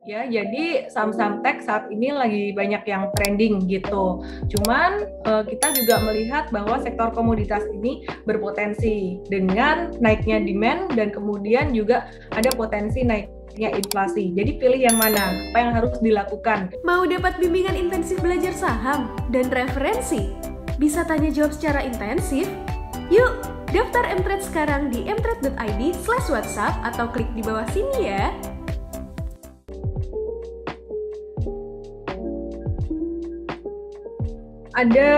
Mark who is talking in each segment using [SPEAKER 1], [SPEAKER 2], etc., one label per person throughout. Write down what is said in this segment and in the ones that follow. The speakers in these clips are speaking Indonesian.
[SPEAKER 1] ya. Jadi saham-saham tech saat ini lagi banyak yang trending gitu. Cuman kita juga melihat bahwa sektor komoditas ini berpotensi dengan naiknya demand dan kemudian juga ada potensi naiknya inflasi. Jadi pilih yang mana? Apa yang harus dilakukan?
[SPEAKER 2] Mau dapat bimbingan intensif belajar saham dan referensi? Bisa tanya jawab secara intensif? Yuk, daftar Mtrade sekarang di mtrade.id/whatsapp atau klik di bawah sini ya.
[SPEAKER 1] Ada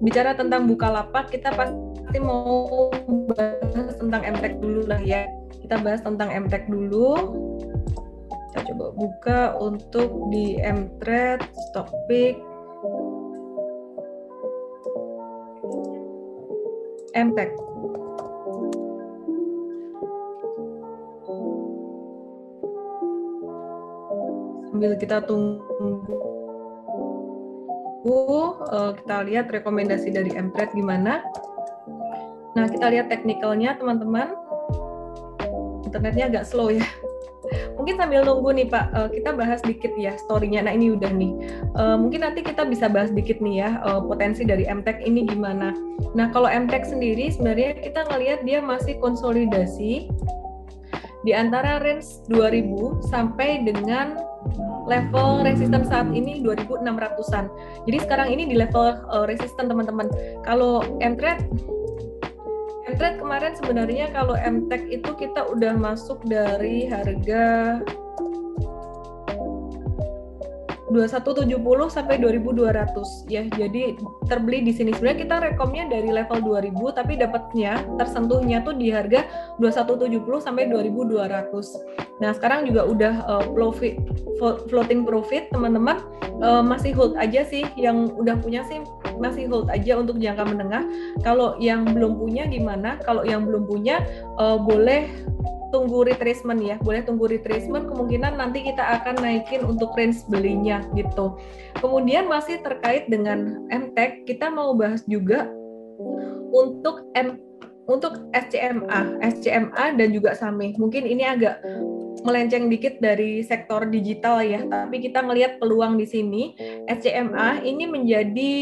[SPEAKER 1] bicara tentang Bukalapak, kita pasti mau bahas tentang Mtrade dulu lah ya. Kita bahas tentang Mtrade dulu. Kita coba buka untuk di Mtrade, Stockpick, Mtrade. Sambil kita tunggu, kita lihat rekomendasi dari Mtrade gimana. Nah, kita lihat teknikalnya teman-teman. Internetnya agak slow ya. Mungkin sambil nunggu nih Pak, kita bahas dikit ya story-nya. Nah, ini udah nih. Mungkin nanti kita bisa bahas dikit nih ya, potensi dari Mtrade ini gimana. Nah, kalau Mtrade sendiri sebenarnya kita ngelihat dia masih konsolidasi di antara range 2000 sampai dengan level resisten saat ini 2600-an. Jadi sekarang ini di level resisten teman-teman. Kalau Mtrade kemarin sebenarnya kalau MTech itu kita udah masuk dari harga 2170 sampai 2200 ya. Jadi terbeli di sini. Sebenarnya kita rekomnya dari level 2000 tapi dapatnya tersentuhnya tuh di harga 2170 sampai 2200. Nah, sekarang juga udah floating profit teman-teman, masih hold aja sih, yang udah punya sih masih hold aja untuk jangka menengah. Kalau yang belum punya gimana? Kalau yang belum punya boleh tunggu retracement ya, boleh tunggu retracement, kemungkinan nanti kita akan naikin untuk range belinya gitu. Kemudian masih terkait dengan Mtech, kita mau bahas juga untuk SCMA dan juga SAME. Mungkin ini agak melenceng dikit dari sektor digital ya, tapi kita melihat peluang di sini. SCMA ini menjadi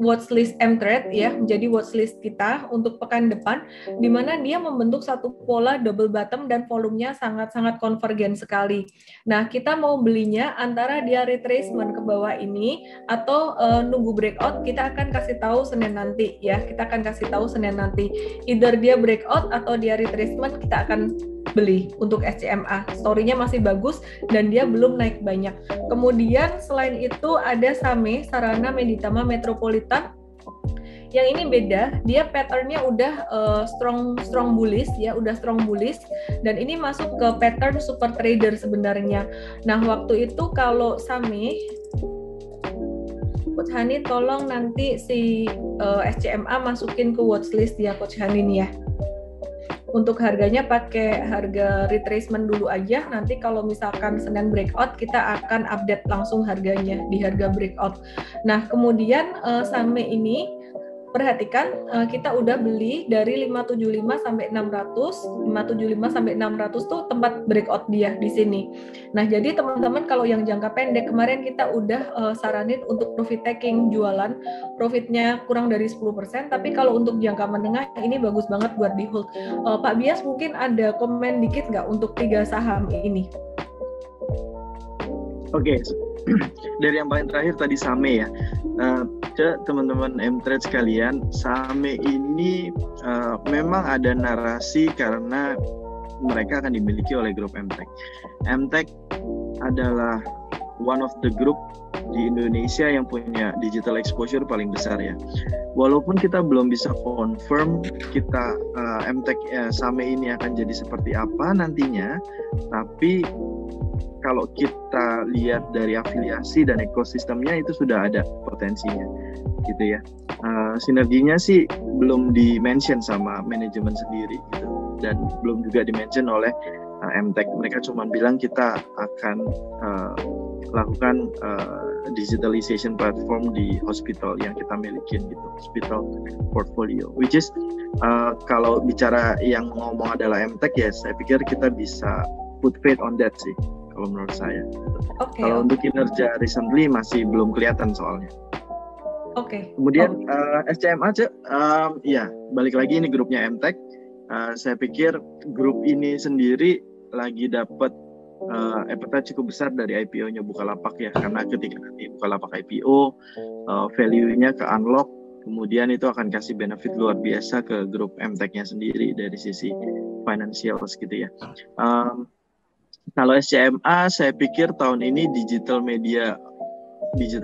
[SPEAKER 1] watchlist Mtrade ya, menjadi watchlist kita untuk pekan depan, di mana dia membentuk satu pola double bottom dan volumenya sangat-sangat konvergen sekali. Nah, kita mau belinya antara dia retracement ke bawah ini atau nunggu breakout. Kita akan kasih tahu Senin nanti ya, kita akan kasih tahu Senin nanti. Either dia breakout atau dia retracement, kita akan beli untuk SCMA. Story-nya masih bagus dan dia belum naik banyak. Kemudian selain itu ada SAME, Sarana Meditama Metropolitan. Yang ini beda, dia pattern-nya udah strong bullish ya, udah strong bullish, dan ini masuk ke pattern super trader sebenarnya. Nah, waktu itu kalau SAME, Coach Hani tolong nanti si SCMA masukin ke watchlist ya Coach Hani nih ya. Untuk harganya pakai harga retracement dulu aja, nanti kalau misalkan Senin breakout kita akan update langsung harganya di harga breakout. Nah, kemudian SAME ini perhatikan kita udah beli dari 575 sampai 600, 575 sampai 600 tuh tempat breakout dia di sini. Nah, jadi teman-teman kalau yang jangka pendek kemarin kita udah saranin untuk profit taking, jualan profitnya kurang dari 10%, tapi kalau untuk jangka menengah ini bagus banget buat di hold. Pak Bias mungkin ada komen dikit nggak untuk 3 saham ini?
[SPEAKER 3] Oke, dari yang paling terakhir tadi SAME ya. Teman-teman Mtrade sekalian, SAME ini memang ada narasi karena mereka akan dimiliki oleh grup Mtech. Mtech adalah one of the group di Indonesia yang punya digital exposure paling besar ya. Walaupun kita belum bisa confirm kita Mtech SAME ini akan jadi seperti apa nantinya, tapi kalau kita lihat dari afiliasi dan ekosistemnya itu sudah ada potensinya gitu ya. Sinerginya sih belum di-mention sama manajemen sendiri gitu, dan belum juga di-mention oleh Mtech. Mereka cuma bilang kita akan lakukan digitalization platform di hospital yang kita miliki gitu, hospital portfolio, which is kalau bicara yang ngomong adalah Mtech ya, saya pikir kita bisa put faith on that sih. kalau menurut saya.
[SPEAKER 1] Oke.
[SPEAKER 3] Kalau untuk kinerja recently masih belum kelihatan soalnya.
[SPEAKER 1] Oke.
[SPEAKER 3] Kemudian SCMA, ya balik lagi ini grupnya MTech. Saya pikir grup ini sendiri lagi dapat appetite cukup besar dari IPO-nya Bukalapak ya, karena ketika nanti Bukalapak IPO, value-nya ke unlock, kemudian itu akan kasih benefit luar biasa ke grup MTech-nya sendiri dari sisi financials gitu ya. Kalau SCMA, saya pikir tahun ini digital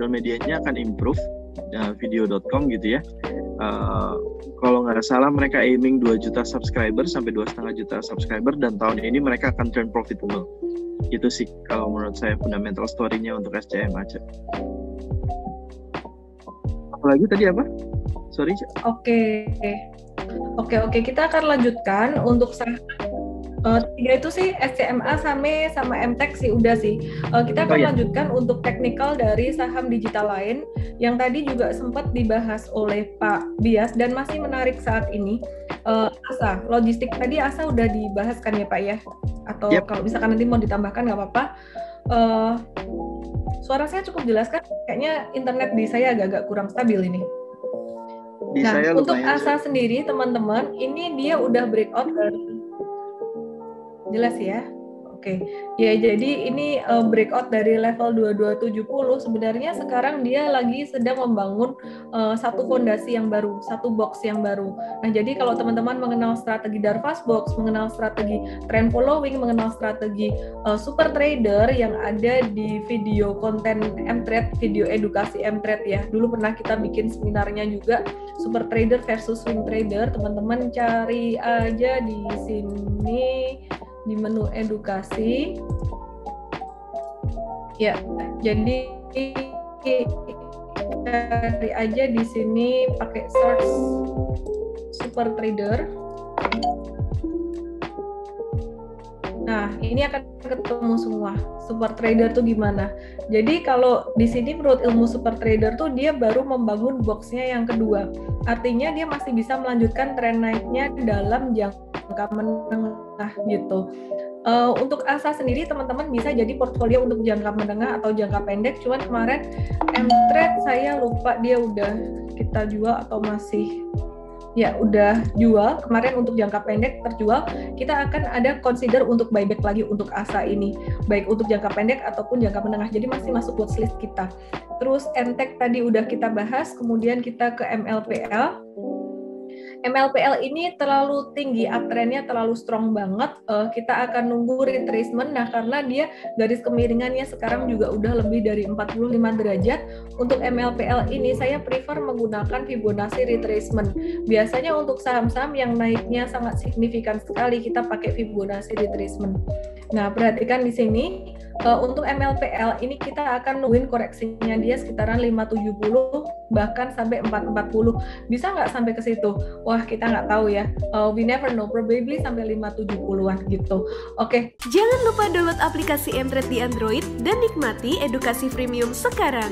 [SPEAKER 3] medianya akan improve, video.com gitu ya. Kalau nggak salah mereka aiming 2 juta subscriber sampai 2,5 juta subscriber, dan tahun ini mereka akan turn profitable. Itu sih kalau menurut saya fundamental story-nya untuk SCM aja. Apalagi tadi apa? Sorry, Cak.
[SPEAKER 1] Oke, kita akan lanjutkan untuk tiga itu sih, SCMA, SAME, sama MTech sih udah sih. Kita akan lanjutkan untuk teknikal dari saham digital lain yang tadi juga sempat dibahas oleh Pak Bias dan masih menarik saat ini. ASA, logistik tadi ASA udah dibahas kan ya Pak ya? Atau kalau misalkan nanti mau ditambahkan nggak apa-apa. Suara saya cukup jelas kan? Kayaknya internet di saya agak-agak kurang stabil ini. Untuk ASA sendiri teman-teman, ini dia udah breakout dari jelas ya. Oke. Ya, jadi ini breakout dari level 2270. Sebenarnya sekarang dia lagi sedang membangun satu fondasi yang baru, satu box yang baru. Nah, jadi kalau teman-teman mengenal strategi Darvas Box, mengenal strategi trend following, mengenal strategi super trader yang ada di video konten Mtrade, video edukasi Mtrade ya. Dulu pernah kita bikin seminarnya juga, super trader versus swing trader. Teman-teman cari aja di sini di menu edukasi ya, jadi cari aja di sini pakai search super trader. Nah, ini akan ketemu semua super trader tuh gimana. Jadi kalau di sini menurut ilmu super trader tuh dia baru membangun boxnya yang kedua. Artinya dia masih bisa melanjutkan tren naiknya dalam jangka menengah gitu. Untuk ASA sendiri teman-teman bisa jadi portfolio untuk jangka menengah atau jangka pendek. Cuman kemarin Mtrade saya lupa dia udah kita jual atau masih. Ya, udah jual kemarin untuk jangka pendek terjual. Kita akan ada consider untuk buyback lagi untuk ASA ini, baik untuk jangka pendek ataupun jangka menengah. Jadi masih masuk watchlist kita. Terus MTech tadi udah kita bahas, kemudian kita ke MLPL. MLPL ini terlalu tinggi, uptrendnya terlalu strong banget. Kita akan nunggu retracement. Nah, karena dia garis kemiringannya sekarang juga udah lebih dari 45 derajat. Untuk MLPL ini saya prefer menggunakan Fibonacci retracement. Biasanya untuk saham-saham yang naiknya sangat signifikan sekali kita pakai Fibonacci retracement. Nah, perhatikan di sini. Untuk MLPL ini kita akan nungguin koreksinya dia sekitaran 570 bahkan sampai 440. Bisa nggak sampai ke situ? Wah, kita nggak tahu ya. We never know, probably sampai 570-an gitu. Oke.
[SPEAKER 2] Jangan lupa download aplikasi Mtrade di Android dan nikmati edukasi premium sekarang.